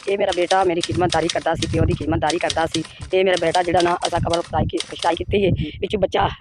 ਇਹ ਮੇਰਾ ਬੇਟਾ ਮੇਰੀ ਖਿਦਮਤਦਾਰੀ ਕਰਦਾ ਸੀ, ਪਿਓ ਦੀ ਖਿਦਮਤਦਾਰੀ ਕਰਦਾ ਸੀ। ਇਹ ਮੇਰਾ ਬੇਟਾ ਜਿਹੜਾ ਨਾ ਅਸਾਂ ਕਬਰ ਖੁਦਾਈ ਕੀਤੀ ਹੈ, ਵਿੱਚ ਬੱਚਾ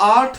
8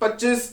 25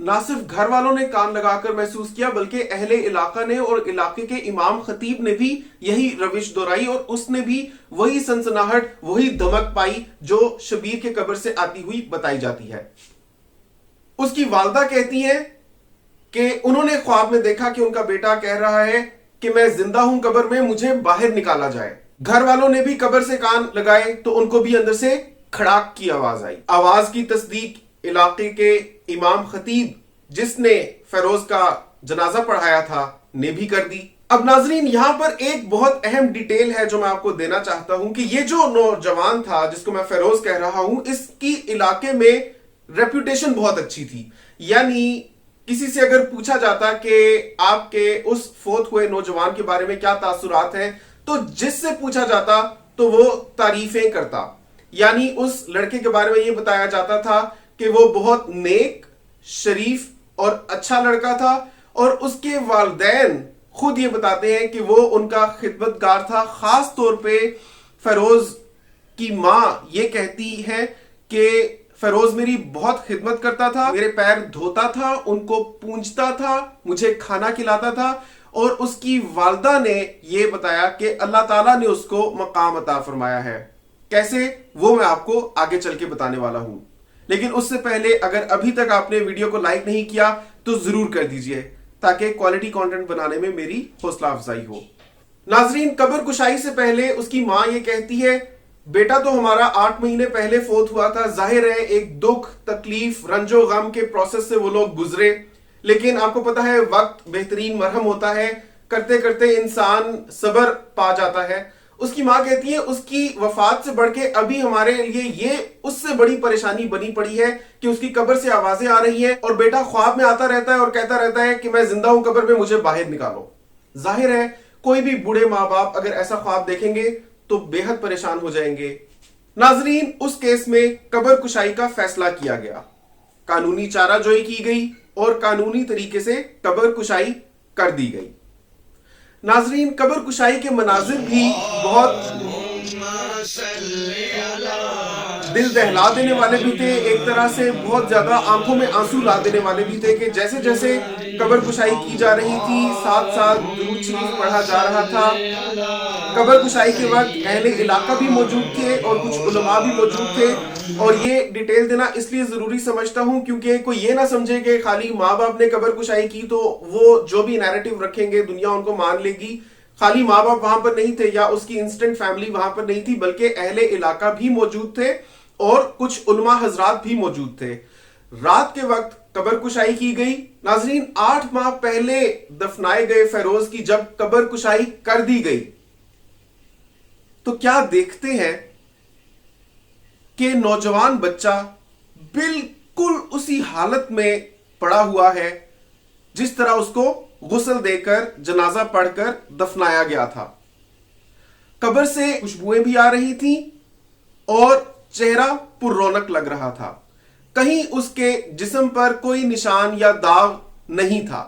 نہ صرف گھر والوں نے کان لگا کر محسوس کیا بلکہ اہل علاقہ نے اور علاقے کے امام خطیب نے بھی یہی روش دہرائی اور اس نے بھی وہی سنسناہٹ وہی دھمک پائی جو شبیر کے قبر سے آتی ہوئی بتائی جاتی ہے۔ اس کی والدہ کہتی ہیں کہ انہوں نے خواب میں دیکھا کہ ان کا بیٹا کہہ رہا ہے کہ میں زندہ ہوں قبر میں، مجھے باہر نکالا جائے۔ گھر والوں نے بھی قبر سے کان لگائے تو ان کو بھی اندر سے کھڑاک کی آواز آئی۔ آواز کی تصدیق علاقے کے امام خطیب جس نے فیروز کا جنازہ پڑھایا تھا نے بھی کر دی۔ اب ناظرین یہاں پر ایک بہت اہم ڈیٹیل ہے جو میں آپ کو دینا چاہتا ہوں کہ یہ جو نوجوان تھا جس کو میں فیروز کہہ رہا ہوں، اس کی علاقے میں ریپوٹیشن بہت اچھی تھی۔ یعنی کسی سے اگر پوچھا جاتا کہ آپ کے اس فوت ہوئے نوجوان کے بارے میں کیا تاثرات ہیں تو جس سے پوچھا جاتا تو وہ تعریفیں کرتا۔ یعنی اس لڑکے کے بارے میں یہ بتایا جاتا تھا کہ وہ بہت نیک، شریف اور اچھا لڑکا تھا، اور اس کے والدین خود یہ بتاتے ہیں کہ وہ ان کا خدمتگار تھا۔ خاص طور پہ فیروز کی ماں یہ کہتی ہے کہ فیروز میری بہت خدمت کرتا تھا، میرے پیر دھوتا تھا، ان کو پونچھتا تھا، مجھے کھانا کھلاتا تھا، اور اس کی والدہ نے یہ بتایا کہ اللہ تعالیٰ نے اس کو مقام عطا فرمایا ہے۔ کیسے، وہ میں آپ کو آگے چل کے بتانے والا ہوں، لیکن اس سے پہلے اگر ابھی تک آپ نے ویڈیو کو لائک نہیں کیا تو ضرور کر دیجئے تاکہ کوالٹی کانٹینٹ بنانے میں میری حوصلہ افزائی ہو۔ ناظرین قبر کشائی سے پہلے اس کی ماں یہ کہتی ہے بیٹا تو ہمارا 8 مہینے پہلے فوت ہوا تھا، ظاہر ہے ایک دکھ، تکلیف، رنج و غم کے پروسیس سے وہ لوگ گزرے، لیکن آپ کو پتا ہے وقت بہترین مرہم ہوتا ہے، کرتے کرتے انسان صبر پا جاتا ہے۔ اس کی ماں کہتی ہے اس کی وفات سے بڑھ کے ابھی ہمارے لیے یہ اس سے بڑی پریشانی بنی پڑی ہے کہ اس کی قبر سے آوازیں آ رہی ہیں اور بیٹا خواب میں آتا رہتا ہے اور کہتا رہتا ہے کہ میں زندہ ہوں قبر میں، مجھے باہر نکالو۔ ظاہر ہے کوئی بھی بوڑھے ماں باپ اگر ایسا خواب دیکھیں گے تو بے حد پریشان ہو جائیں گے۔ ناظرین اس کیس میں قبر کشائی کا فیصلہ کیا گیا، قانونی چارہ جوئی کی گئی اور قانونی طریقے سے قبر کشائی کر دی گئی۔ ناظرین قبر کشائی کے مناظر بھی بہت دل دہلا دینے والے بھی تھے، ایک طرح سے بہت زیادہ آنکھوں میں آنسو لا دینے والے بھی تھے کہ جیسے جیسے قبر کشائی کی جا رہی تھی ساتھ ساتھ درود شریف پڑھا جا رہا تھا۔ قبر کشائی کے وقت اہل علاقہ بھی موجود تھے اور کچھ علماء بھی موجود تھے، اور یہ ڈیٹیل دینا اس لیے ضروری سمجھتا ہوں کیونکہ کوئی یہ نہ سمجھے کہ خالی ماں باپ نے قبر کشائی کی تو وہ جو بھی نیریٹو رکھیں گے دنیا ان کو مان لے گی۔ خالی ماں باپ وہاں پر نہیں تھے یا اس کی انسٹنٹ فیملی وہاں پر نہیں تھی، بلکہ اہل علاقہ بھی موجود تھے اور کچھ علماء حضرات بھی موجود تھے۔ رات کے وقت قبر کشائی کی گئی۔ ناظرین 8 ماہ پہلے دفنائے گئے فیروز کی جب قبر کشائی کر دی گئی تو کیا دیکھتے ہیں کہ نوجوان بچہ بالکل اسی حالت میں پڑا ہوا ہے جس طرح اس کو غسل دے کر جنازہ پڑھ کر دفنایا گیا تھا۔ قبر سے خوشبوئیں بھی آ رہی تھیں اور چہرہ پر رونق لگ رہا تھا، کہیں اس کے جسم پر کوئی نشان یا داغ نہیں تھا۔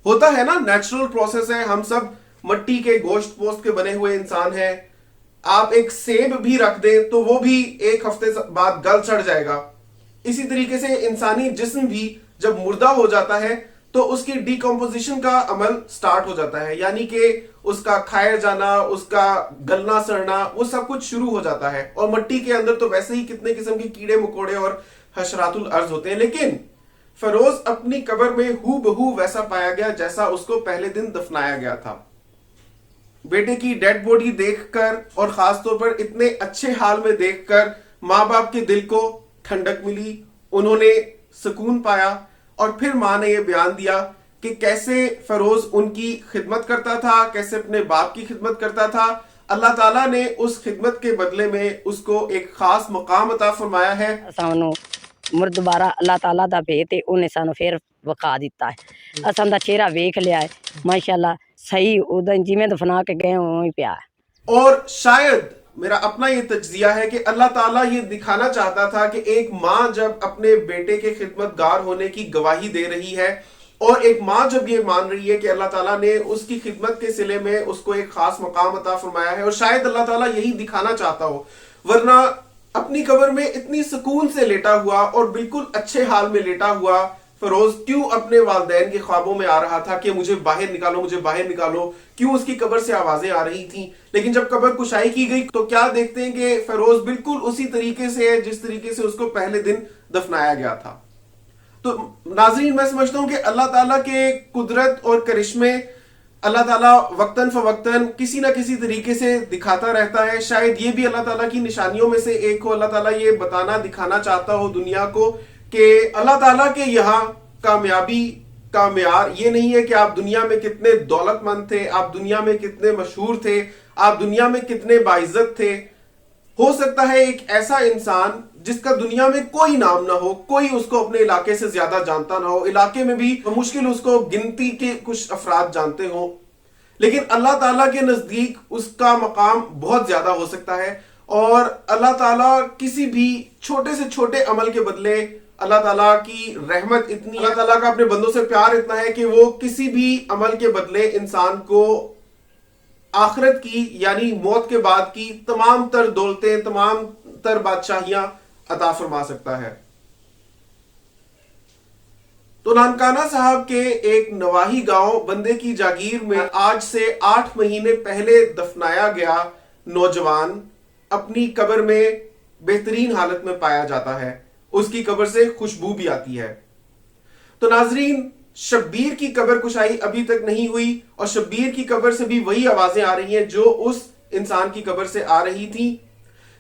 ہوتا ہے نا، نیچرل پروسیس ہے، ہم سب مٹی کے گوشت پوست کے بنے ہوئے انسان ہیں۔ آپ ایک سیب بھی رکھ دیں تو وہ بھی 1 ہفتے بعد گل سڑ جائے گا۔ اسی طریقے سے انسانی جسم بھی جب مردہ ہو جاتا ہے تو اس کی ڈیکمپوزیشن کا عمل سٹارٹ ہو جاتا ہے، یعنی کہ اس کا کھایا جانا، اس کا گلنا سڑنا، وہ سب کچھ شروع ہو جاتا ہے۔ اور مٹی کے اندر تو ویسے ہی کتنے قسم کے کیڑے مکوڑے اور حشرات الارض ہوتے ہیں، لیکن فیروز اپنی قبر میں ہو بہو ویسا پایا گیا جیسا اس کو پہلے دن دفنایا گیا تھا۔ بیٹے کی ڈیڈ باڈی دیکھ کر اور خاص طور پر اتنے اچھے حال میں دیکھ کر ماں باپ کے دل کو ٹھنڈک ملی، انہوں نے سکون پایا، اور پھر ماں نے یہ بیان دیا کہ کیسے فیروز ان کی خدمت کرتا تھا، کیسے اپنے باپ کی خدمت کرتا تھا۔ اللہ تعالیٰ نے اس خدمت کے بدلے میں اس کو ایک خاص مقام عطا فرمایا ہے۔ سانو مردبارہ اللہ تعالیٰ دا بھیت ہے، انہیں سانو پھر وقا دیتا ہے۔ اساں دا چہرہ ویکھ لیا ہے، ماشاءاللہ صحیح ادھر جی میں دفنا کے گئے وہیں پیا ہے۔ اور شاید میرا اپنا یہ تجزیہ ہے کہ اللہ تعالیٰ یہ دکھانا چاہتا تھا کہ ایک ماں جب اپنے بیٹے کے خدمت گار ہونے کی گواہی دے رہی ہے اور ایک ماں جب یہ مان رہی ہے کہ اللہ تعالیٰ نے اس کی خدمت کے صلے میں اس کو ایک خاص مقام عطا فرمایا ہے، اور شاید اللہ تعالیٰ یہی دکھانا چاہتا ہو، ورنہ اپنی قبر میں اتنی سکون سے لیٹا ہوا اور بالکل اچھے حال میں لیٹا ہوا فیروز کیوں اپنے والدین کے خوابوں میں آ رہا تھا کہ مجھے باہر نکالو، مجھے باہر نکالو، کیوں اس کی قبر سے آوازیں آ رہی تھیں، لیکن جب قبر کشائی کی گئی تو کیا دیکھتے ہیں کہ فیروز بالکل اسی طریقے سے ہے جس طریقے سے اس کو پہلے دن دفنایا گیا تھا۔ تو ناظرین، میں سمجھتا ہوں کہ اللہ تعالیٰ کے قدرت اور کرشمے اللہ تعالیٰ وقتاً فوقتاً کسی نہ کسی طریقے سے دکھاتا رہتا ہے۔ شاید یہ بھی اللہ تعالیٰ کی نشانیوں میں سے ایک ہو، اللہ تعالیٰ یہ بتانا دکھانا چاہتا ہو دنیا کو کہ اللہ تعالیٰ کے یہاں کامیابی کا معیار یہ نہیں ہے کہ آپ دنیا میں کتنے دولت مند تھے، آپ دنیا میں کتنے مشہور تھے، آپ دنیا میں کتنے باعزت تھے۔ ہو سکتا ہے ایک ایسا انسان جس کا دنیا میں کوئی نام نہ ہو، کوئی اس کو اپنے علاقے سے زیادہ جانتا نہ ہو، علاقے میں بھی مشکل اس کو گنتی کے کچھ افراد جانتے ہوں، لیکن اللہ تعالیٰ کے نزدیک اس کا مقام بہت زیادہ ہو سکتا ہے۔ اور اللہ تعالیٰ کسی بھی چھوٹے سے چھوٹے عمل کے بدلے، اللہ تعالیٰ کی رحمت اتنی، اللہ تعالیٰ کا اپنے بندوں سے پیار اتنا ہے کہ وہ کسی بھی عمل کے بدلے انسان کو آخرت کی یعنی موت کے بعد کی تمام تر دولتیں، تمام تر بادشاہیاں عطا فرما سکتا ہے۔ تو نانکانہ صاحب کے ایک نواحی گاؤں بندے کی جاگیر میں آج سے 8 مہینے پہلے دفنایا گیا نوجوان اپنی قبر میں بہترین حالت میں پایا جاتا ہے، اس کی قبر سے خوشبو بھی آتی ہے۔ تو ناظرین، شبیر کی قبر کشائی ابھی تک نہیں ہوئی اور شبیر کی قبر سے بھی وہی آوازیں آ رہی ہیں جو اس انسان کی قبر سے آ رہی تھی۔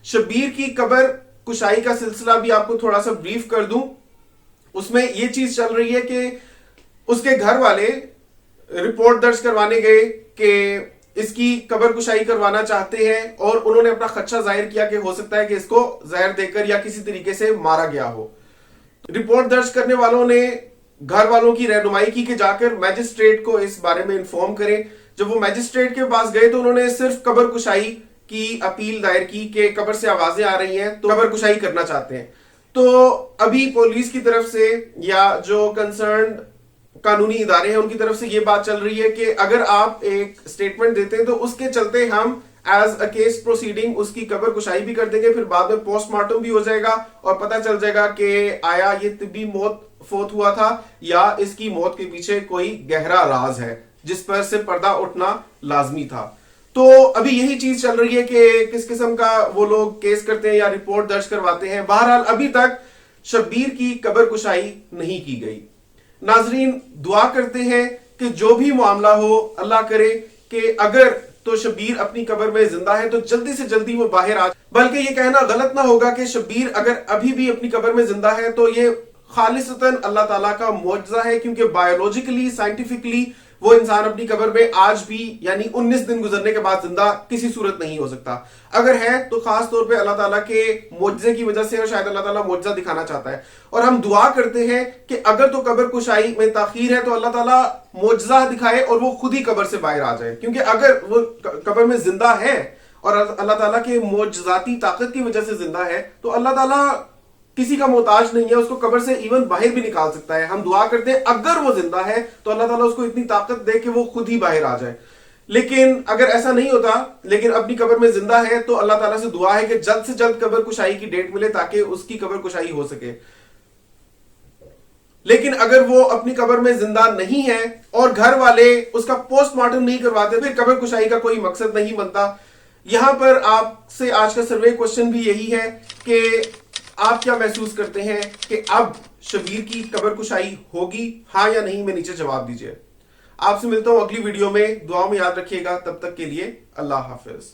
شبیر کی قبر کشائی کا سلسلہ بھی آپ کو تھوڑا سا بریف کر دوں۔ اس میں یہ چیز چل رہی ہے کہ اس کے گھر والے رپورٹ درج کروانے گئے کہ اس کی قبر کشائی کروانا چاہتے ہیں، اور انہوں نے اپنا خدشہ ظاہر کیا کہ ہو سکتا ہے کہ اس کو زہر دے کر یا کسی طریقے سے مارا گیا ہو۔ رپورٹ درج کرنے والوں نے گھر والوں کی رہنمائی کی کہ جا کر میجسٹریٹ کو اس بارے میں انفارم کریں۔ جب وہ میجسٹریٹ کے پاس گئے تو انہوں نے صرف قبر کشائی کی اپیل دائر کی کہ قبر سے آوازیں آ رہی ہیں تو قبر کشائی کرنا چاہتے ہیں۔ تو ابھی پولیس کی طرف سے یا جو کنسرنڈ قانونی ادارے ہیں ان کی طرف سے یہ بات چل رہی ہے کہ اگر آپ ایک سٹیٹمنٹ دیتے ہیں تو اس کے چلتے ہم ایز اے کیس پروسیڈنگ اس کی قبر کشائی بھی کر دیں گے، پھر بعد میں پوسٹ مارٹم بھی ہو جائے گا اور پتہ چل جائے گا کہ آیا یہ طبی موت فوت ہوا تھا یا اس کی موت کے پیچھے کوئی گہرا راز ہے جس پر سے پردہ اٹھنا لازمی تھا۔ تو ابھی یہی چیز چل رہی ہے کہ کس قسم کا وہ لوگ کیس کرتے ہیں یا رپورٹ درج کرواتے ہیں۔ بہرحال ابھی تک شبیر کی قبر کشائی نہیں کی گئی۔ ناظرین، دعا کرتے ہیں کہ جو بھی معاملہ ہو اللہ کرے کہ اگر تو شبیر اپنی قبر میں زندہ ہے تو جلدی سے جلدی وہ باہر آ، بلکہ یہ کہنا غلط نہ ہوگا کہ شبیر اگر ابھی بھی اپنی قبر میں زندہ ہے تو یہ خالصتاً اللہ تعالیٰ کا معجزہ ہے، کیونکہ بایولوجیکلی سائنٹیفکلی وہ انسان اپنی قبر میں آج بھی یعنی 19 دن گزرنے کے بعد زندہ کسی صورت نہیں ہو سکتا۔ اگر ہے تو خاص طور پہ اللہ تعالیٰ کے معجزے کی وجہ سے، اور شاید اللہ تعالیٰ معجزہ دکھانا چاہتا ہے۔ اور ہم دعا کرتے ہیں کہ اگر تو قبر کشائی میں تاخیر ہے تو اللہ تعالیٰ معجزہ دکھائے اور وہ خود ہی قبر سے باہر آ جائے، کیونکہ اگر وہ قبر میں زندہ ہے اور اللہ تعالیٰ کے معجزاتی طاقت کی وجہ سے زندہ ہے تو اللہ تعالیٰ کسی کا محتاج نہیں ہے، اس کو قبر سے ایون باہر بھی نکال سکتا ہے۔ ہم دعا کرتے ہیں اگر وہ زندہ ہے تو اللہ تعالیٰ اس کو اتنی طاقت دے کہ وہ خود ہی باہر آ جائے، لیکن اگر ایسا نہیں ہوتا لیکن اپنی قبر میں زندہ ہے تو اللہ تعالیٰ سے دعا ہے کہ جلد سے جلد قبر کشائی کی ڈیٹ ملے تاکہ اس کی قبر کشائی ہو سکے۔ لیکن اگر وہ اپنی قبر میں زندہ نہیں ہے اور گھر والے اس کا پوسٹ مارٹم نہیں کرواتے پھر قبر کشائی کا کوئی مقصد نہیں بنتا۔ یہاں پر آپ سے آج کا سروے کوشچن بھی یہی ہے کہ آپ کیا محسوس کرتے ہیں کہ اب شبیر کی قبر کشائی ہوگی، ہاں یا نہیں میں نیچے جواب دیجئے۔ آپ سے ملتا ہوں اگلی ویڈیو میں، دعاؤں میں یاد رکھیے گا، تب تک کے لیے اللہ حافظ۔